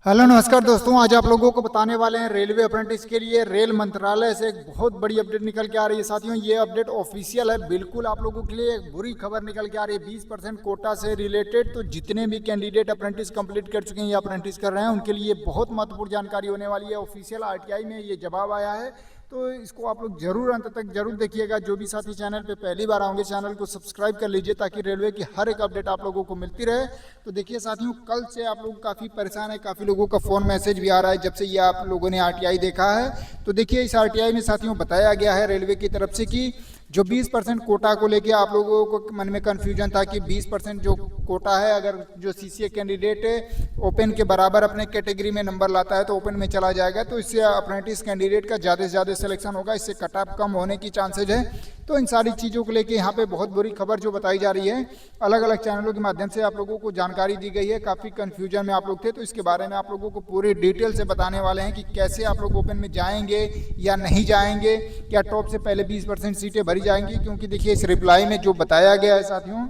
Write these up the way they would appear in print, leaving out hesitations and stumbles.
Hello नमस्कार दोस्तों, आज आप लोगों को बताने वाले हैं रेलवे अप्रेंटिस के लिए रेल मंत्रालय से एक बहुत बड़ी अपडेट निकल के आ रही है। साथियों, ये अपडेट ऑफिशियल है, बिल्कुल आप लोगों के लिए एक बुरी खबर निकल के आ रही है 20% कोटा से रिलेटेड। तो जितने भी कैंडिडेट अप्रेंटिस कंप्लीट कर चुके हैं या अप्रेंटिस कर रहे हैं उनके लिए बहुत महत्वपूर्ण जानकारी होने वाली है। ऑफिशियल आरटीआई में ये जवाब आया है, तो इसको आप लोग जरूर अंत तक जरूर देखिएगा। जो भी साथी चैनल पे पहली बार आओगे चैनल को सब्सक्राइब कर लीजिए ताकि रेलवे की हर एक अपडेट आप लोगों को मिलती रहे। तो देखिए साथियों, कल से आप लोग काफ़ी परेशान है, काफ़ी लोगों का फ़ोन मैसेज भी आ रहा है जब से ये आप लोगों ने आरटीआई देखा है। तो देखिए इस आरटीआई में साथियों बताया गया है रेलवे की तरफ से कि जो 20% कोटा को लेके आप लोगों को मन में कन्फ्यूजन था कि 20% जो कोटा है, अगर जो सीसीए कैंडिडेट ओपन के बराबर अपने कैटेगरी में नंबर लाता है तो ओपन में चला जाएगा, तो इससे अप्रेंटिस कैंडिडेट का ज़्यादा से ज़्यादा सिलेक्शन होगा, इससे कट ऑफ कम होने की चांसेज है। तो इन सारी चीज़ों को लेके यहाँ पे बहुत बुरी खबर जो बताई जा रही है, अलग अलग चैनलों के माध्यम से आप लोगों को जानकारी दी गई है। काफ़ी कन्फ्यूजन में आप लोग थे, तो इसके बारे में आप लोगों को पूरी डिटेल से बताने वाले हैं कि कैसे आप लोग ओपन में जाएंगे या नहीं जाएंगे, क्या टॉप से पहले 20% सीटें भरी जाएंगी। क्योंकि देखिए इस रिप्लाई में जो बताया गया है साथियों,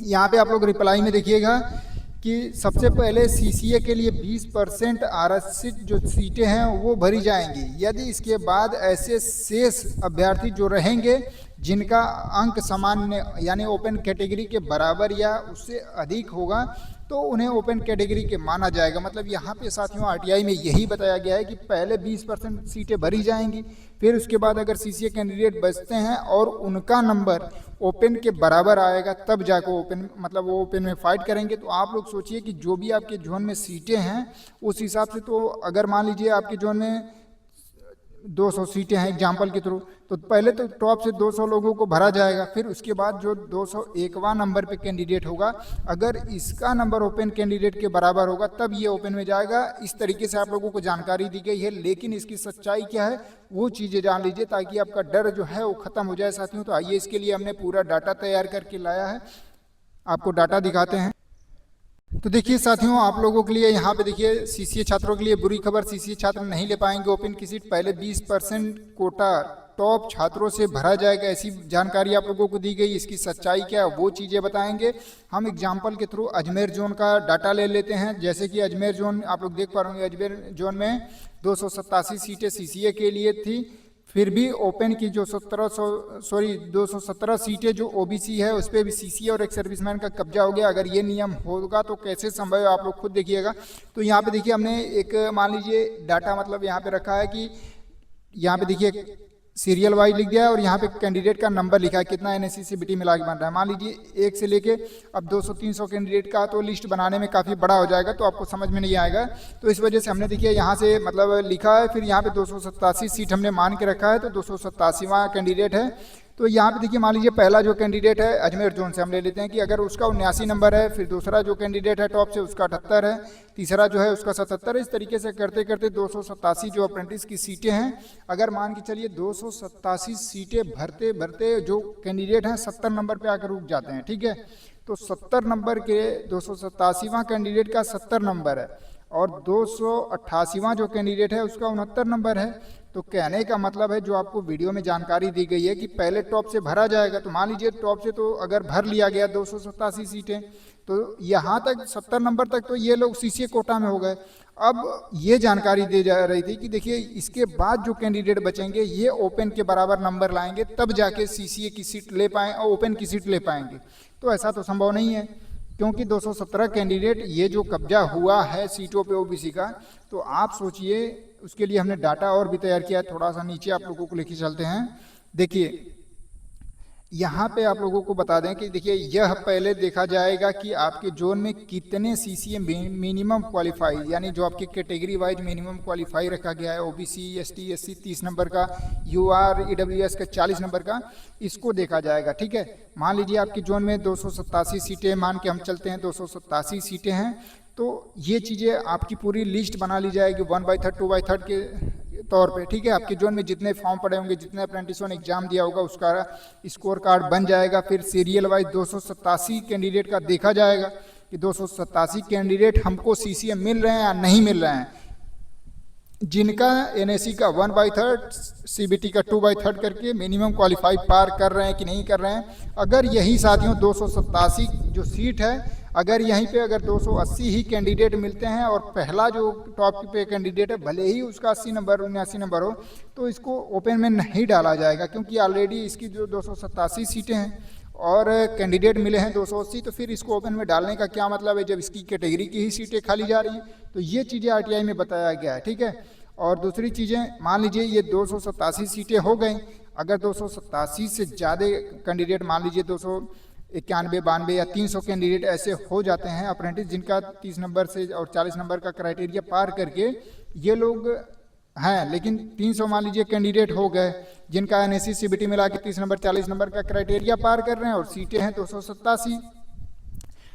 यहाँ पे आप लोग रिप्लाई में देखिएगा कि सबसे पहले सीसीए के लिए 20% आरक्षित जो सीटें हैं वो भरी जाएंगी। यदि इसके बाद ऐसे शेष अभ्यर्थी जो रहेंगे जिनका अंक सामान्य यानी ओपन कैटेगरी के बराबर या उससे अधिक होगा तो उन्हें ओपन कैटेगरी के माना जाएगा। मतलब यहाँ पे साथियों आरटीआई में यही बताया गया है कि पहले 20% सीटें भरी जाएंगी, फिर उसके बाद अगर सीसीए कैंडिडेट बचते हैं और उनका नंबर ओपन के बराबर आएगा तब जाकर ओपन मतलब वो ओपन में फाइट करेंगे। तो आप लोग सोचिए कि जो भी आपके जोन में सीटें हैं उस हिसाब से, तो अगर मान लीजिए आपके जोन में 200 सीटें हैं एग्जाम्पल के थ्रू, तो पहले तो टॉप से 200 लोगों को भरा जाएगा, फिर उसके बाद जो 201वां नंबर पे कैंडिडेट होगा अगर इसका नंबर ओपन कैंडिडेट के बराबर होगा तब ये ओपन में जाएगा। इस तरीके से आप लोगों को जानकारी दी गई है, लेकिन इसकी सच्चाई क्या है वो चीज़ें जान लीजिए ताकि आपका डर जो है वो ख़त्म हो जाए साथियों। तो आइए इसके लिए हमने पूरा डाटा तैयार करके लाया है, आपको डाटा दिखाते हैं। तो देखिए साथियों, आप लोगों के लिए यहाँ पे देखिए सीसीए छात्रों के लिए बुरी खबर, सीसीए छात्र नहीं ले पाएंगे ओपन की सीट। पहले 20% कोटा टॉप छात्रों से भरा जाएगा, ऐसी जानकारी आप लोगों को दी गई। इसकी सच्चाई क्या है वो चीज़ें बताएंगे हम। एग्जाम्पल के थ्रू अजमेर जोन का डाटा ले लेते हैं। जैसे कि अजमेर जोन आप लोग देख पा रहे होंगे, अजमेर जोन में 287 सीटें सीसीए के लिए थी, फिर भी ओपन की जो 217 सीटें जो ओबीसी है उस पर भी सीसीए और एक सर्विसमैन का कब्जा हो गया। अगर ये नियम होगा तो कैसे संभव है आप लोग खुद देखिएगा। तो यहाँ पे देखिए हमने एक मान लीजिए डाटा मतलब यहाँ पे रखा है कि यहाँ पे देखिए सीरियल वाइज लिख दिया है और यहाँ पे कैंडिडेट का नंबर लिखा है, कितना एनएससी सीबीटी मिला के बन रहा है। मान लीजिए 1 से लेके अब 200-300 कैंडिडेट का, तो लिस्ट बनाने में काफ़ी बड़ा हो जाएगा, तो आपको समझ में नहीं आएगा। तो इस वजह से हमने देखिए यहाँ से मतलब लिखा है, फिर यहाँ पे 287 सीट हमने मान के रखा है, तो 287वां कैंडिडेट है। तो यहाँ पे देखिए मान लीजिए पहला जो कैंडिडेट है अजमेर जोन से हम ले लेते हैं कि अगर उसका 79 नंबर है, फिर दूसरा जो कैंडिडेट है टॉप से उसका 78 है, तीसरा जो है उसका 77 है। इस तरीके से करते करते 287 जो अप्रेंटिस की सीटें हैं, अगर मान के चलिए 287 सीटें भरते भरते जो कैंडिडेट हैं 70 नंबर पे आकर रुक जाते हैं, ठीक है। तो 70 नंबर के 287वां कैंडिडेट का 70 नंबर है और 288वां जो कैंडिडेट है उसका 69 नंबर है। तो कहने का मतलब है जो आपको वीडियो में जानकारी दी गई है कि पहले टॉप से भरा जाएगा। तो मान लीजिए टॉप से तो अगर भर लिया गया 287 सीटें, तो यहाँ तक 70 नंबर तक तो ये लोग सीसीए कोटा में हो गए। अब ये जानकारी दी जा रही थी कि देखिए इसके बाद जो कैंडिडेट बचेंगे ये ओपन के बराबर नंबर लाएंगे तब जाके सीसीए की सीट ले पाए और ओपन की सीट ले पाएंगे। तो ऐसा तो संभव नहीं है, क्योंकि 217 कैंडिडेट ये जो कब्जा हुआ है सीटों पे ओबीसी का। तो आप सोचिए, उसके लिए हमने डाटा और भी तैयार किया है। थोड़ा सा नीचे आप लोगों को लेके चलते हैं। देखिए यहाँ पे आप लोगों को बता दें कि देखिए यह पहले देखा जाएगा कि आपके जोन में कितने सीसीए मिनिमम क्वालिफाई, यानी जो आपकी कैटेगरी वाइज मिनिमम क्वालिफाई रखा गया है, ओबीसी एसटी एससी 30 नंबर का, यूआर ईडब्ल्यूएस का 40 नंबर का, इसको देखा जाएगा, ठीक है। मान लीजिए आपके जोन में 287 सीटें, मान के हम चलते हैं 287 सीटें हैं, तो ये चीज़ें आपकी पूरी लिस्ट बना ली जाएगी 1/3 2/3 के तौर पे, ठीक है। आपके जोन में जितने फॉर्म पड़े होंगे, जितने अप्रेंटिसों ने एग्जाम दिया होगा उसका स्कोर कार्ड बन जाएगा। फिर सीरियल वाइज 287 कैंडिडेट का देखा जाएगा कि 287 कैंडिडेट हमको सीसीए मिल रहे हैं या नहीं मिल रहे हैं। जिनका एनएससी का 1/3 सीबीटी का 2/3 करके मिनिमम क्वालिफाई पार कर रहे हैं कि नहीं कर रहे हैं। अगर यही साथियों 287 जो सीट है अगर यहीं पे अगर 280 ही कैंडिडेट मिलते हैं और पहला जो टॉप पे कैंडिडेट है भले ही उसका 80 नंबर 79 नंबर हो तो इसको ओपन में नहीं डाला जाएगा, क्योंकि ऑलरेडी इसकी जो 287 सीटें हैं और कैंडिडेट मिले हैं 280, तो फिर इसको ओपन में डालने का क्या मतलब है जब इसकी कैटेगरी की ही सीटें खाली जा रही हैं। तो ये चीज़ें आरटीआई में बताया गया है, ठीक है। और दूसरी चीज़ें, मान लीजिए ये 287 सीटें हो गई, अगर 287 से ज़्यादा कैंडिडेट, मान लीजिए 291 92 या 300 कैंडिडेट ऐसे हो जाते हैं अप्रेंटिस जिनका 30 नंबर से और 40 नंबर का क्राइटेरिया पार करके ये लोग हैं, लेकिन 300 मान लीजिए कैंडिडेट हो गए जिनका एनएससी सीबीटी मिला के 30 नंबर 40 नंबर का क्राइटेरिया पार कर रहे हैं और सीटें हैं 287।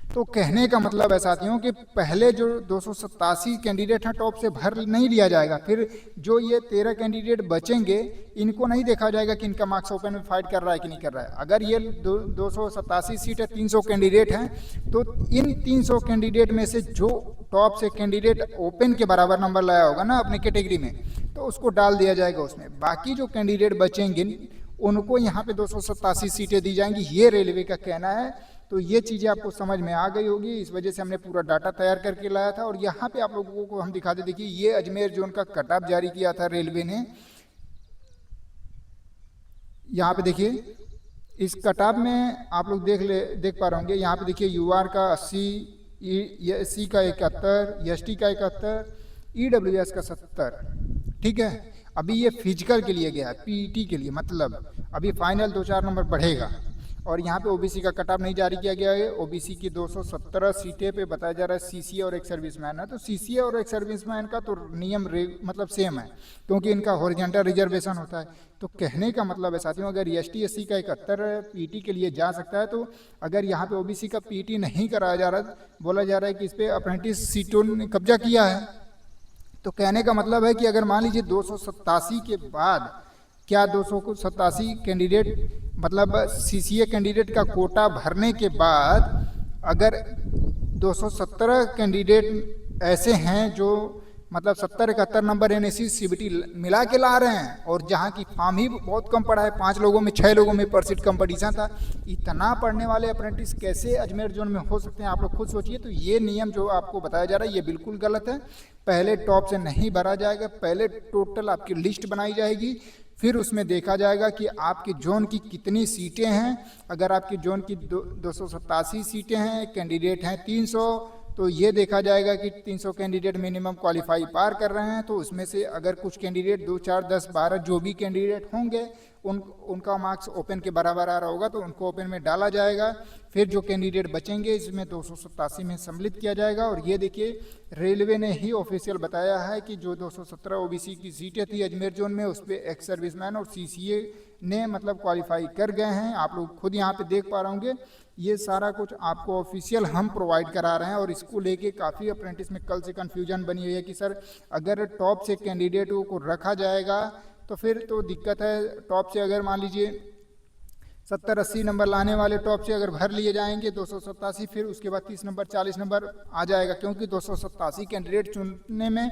तो कहने का मतलब है साथियों कि पहले जो 287 कैंडिडेट हैं टॉप से भर नहीं लिया जाएगा, फिर जो ये 13 कैंडिडेट बचेंगे इनको नहीं देखा जाएगा कि इनका मार्क्स ओपन में फाइट कर रहा है कि नहीं कर रहा है। अगर ये 287 सीट है, 300 कैंडिडेट हैं, तो इन 300 कैंडिडेट में से जो टॉप से कैंडिडेट ओपन के बराबर नंबर लाया होगा ना अपने कैटेगरी में, तो उसको डाल दिया जाएगा उसमें। बाकी जो कैंडिडेट बचेंगे उनको यहाँ पे 287 सीटें दी जाएंगी, ये रेलवे का कहना है। तो ये चीज़ें आपको समझ में आ गई होगी, इस वजह से हमने पूरा डाटा तैयार करके लाया था। और यहाँ पे आप लोगों को हम दिखा दे, देखिए ये अजमेर जोन का कट ऑफ जारी किया था रेलवे ने। यहाँ पे देखिए इस कट ऑफ में आप लोग देख पा रहे होंगे, यहाँ पे देखिए यूआर का 80, एससी का 71, एसटी का 71, ईडब्ल्यूएस का 70, ठीक है। अभी ये फिजिकल के लिए गया है, पीईटी के लिए, मतलब अभी फाइनल 2-4 नंबर बढ़ेगा। और यहाँ पे ओबीसी का कट ऑफ नहीं जारी किया गया है। ओबीसी की 217 सीटें पे बताया जा रहा है सीसीए और एक सर्विसमैन है। तो सीसीए और एक सर्विसमैन का तो नियम मतलब सेम है, क्योंकि इनका हॉरिजॉन्टल रिजर्वेशन होता है। तो कहने का मतलब है साथियों, अगर एसटी एससी का 71 पीटी के लिए जा सकता है, तो अगर यहाँ पे ओबीसी का पीटी नहीं कराया जा रहा, बोला जा रहा है कि इस पर अप्रेंटिस सीटों ने कब्जा किया है, तो कहने का मतलब है कि अगर मान लीजिए 287 के बाद, क्या 287 कैंडिडेट मतलब सीसीए कैंडिडेट का कोटा भरने के बाद अगर 217 कैंडिडेट ऐसे हैं जो मतलब 70-71 नंबर एनएससी सीबीटी मिला के ला रहे हैं, और जहां की फॉर्म ही बहुत कम पड़ा है, 5 लोगों में 6 लोगों में पर सीट कंपटीशन था, इतना पढ़ने वाले अप्रेंटिस कैसे अजमेर जोन में हो सकते हैं, आप लोग खुद सोचिए। तो ये नियम जो आपको बताया जा रहा है ये बिल्कुल गलत है। पहले टॉप से नहीं भरा जाएगा, पहले टोटल आपकी लिस्ट बनाई जाएगी, फिर उसमें देखा जाएगा कि आपके जोन की कितनी सीटें हैं। अगर आपके जोन की 287 सीटें हैं, कैंडिडेट हैं 300, तो ये देखा जाएगा कि 300 कैंडिडेट मिनिमम क्वालिफाई पार कर रहे हैं। तो उसमें से अगर कुछ कैंडिडेट 2, 4, 10, 12 जो भी कैंडिडेट होंगे उनका मार्क्स ओपन के बराबर आ रहा होगा तो उनको ओपन में डाला जाएगा। फिर जो कैंडिडेट बचेंगे इसमें 287 में सम्मिलित किया जाएगा। और ये देखिए रेलवे ने ही ऑफिशियल बताया है कि जो 217 ओबीसी की सीटें थी अजमेर जोन में, उस पर एक्स सर्विसमैन और सीसीए ने मतलब क्वालिफाई कर गए हैं। आप लोग खुद यहाँ पे देख पा रहे होंगे, ये सारा कुछ आपको ऑफिशियल हम प्रोवाइड करा रहे हैं। और इसको लेके काफ़ी अप्रेंटिस में कल से कन्फ्यूजन बनी हुई है कि सर अगर टॉप से कैंडिडेटों को रखा जाएगा तो फिर तो दिक्कत है। टॉप से अगर मान लीजिए 70-80 नंबर लाने वाले टॉप से अगर भर लिए जाएंगे 287, फिर उसके बाद 30 नंबर 40 नंबर आ जाएगा, क्योंकि 287 कैंडिडेट चुनने में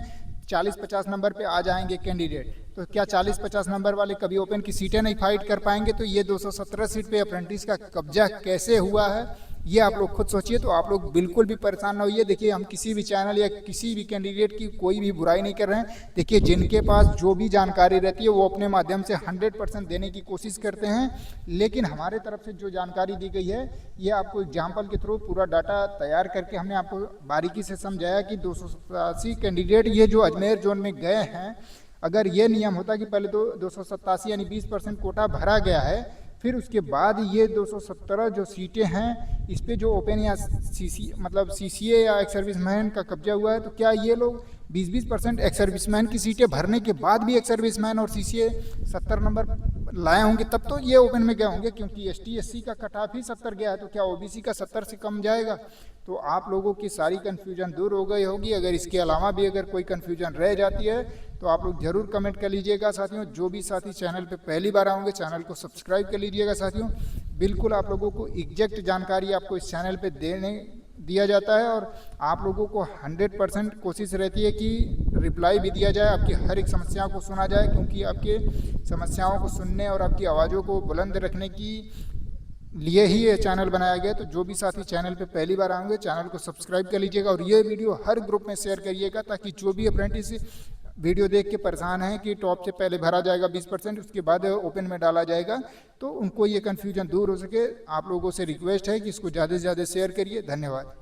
40-50 नंबर पे आ जाएंगे कैंडिडेट। तो क्या 40-50 नंबर वाले कभी ओपन की सीटें नहीं फाइट कर पाएंगे? तो ये 217 सीट पे अप्रेंटिस का कब्जा कैसे हुआ है ये आप लोग खुद सोचिए। तो आप लोग बिल्कुल भी परेशान ना होइए। देखिए हम किसी भी चैनल या किसी भी कैंडिडेट की कोई भी बुराई नहीं कर रहे हैं। देखिए जिनके पास जो भी जानकारी रहती है वो अपने माध्यम से 100% देने की कोशिश करते हैं, लेकिन हमारे तरफ से जो जानकारी दी गई है ये आपको एग्जाम्पल के थ्रू पूरा डाटा तैयार करके हमने आपको बारीकी से समझाया कि 287 कैंडिडेट ये जो अजमेर जोन में गए हैं, अगर ये नियम होता कि पहले तो 287 यानी 20% कोटा भरा गया है, फिर उसके बाद ये 217 जो सीटें हैं इस पे जो ओपन या सीसीए या एक्स सर्विसमैन का कब्जा हुआ है, तो क्या ये लोग 20% एक्स सर्विसमैन की सीटें भरने के बाद भी एक्स सर्विसमैन और सीसीए 70 नंबर लाए होंगे तब तो ये ओपन में गए होंगे, क्योंकि एसटी एससी का कट ऑफ ही 70 गया है, तो क्या ओबीसी का 70 से कम जाएगा? तो आप लोगों की सारी कन्फ्यूजन दूर हो गई होगी। अगर इसके अलावा भी अगर कोई कन्फ्यूजन रह जाती है तो आप लोग जरूर कमेंट कर लीजिएगा साथियों। जो भी साथी चैनल पे पहली बार आएंगे चैनल को सब्सक्राइब कर लीजिएगा साथियों। बिल्कुल आप लोगों को एग्जैक्ट जानकारी आपको इस चैनल पे दिया जाता है, और आप लोगों को 100% कोशिश रहती है कि रिप्लाई भी दिया जाए, आपकी हर एक समस्याओं को सुना जाए, क्योंकि आपके समस्याओं को सुनने और आपकी आवाज़ों को बुलंद रखने की लिए ही ये चैनल बनाया गया। तो जो भी साथी चैनल पे पहली बार आएंगे चैनल को सब्सक्राइब कर लीजिएगा और ये वीडियो हर ग्रुप में शेयर करिएगा, ताकि जो भी अप्रेंटिस वीडियो देख के परेशान है कि टॉप से पहले भरा जाएगा 20%, उसके बाद ओपन में डाला जाएगा, तो उनको ये कन्फ्यूजन दूर हो सके। आप लोगों से रिक्वेस्ट है कि इसको ज़्यादा से ज़्यादा शेयर करिए। धन्यवाद।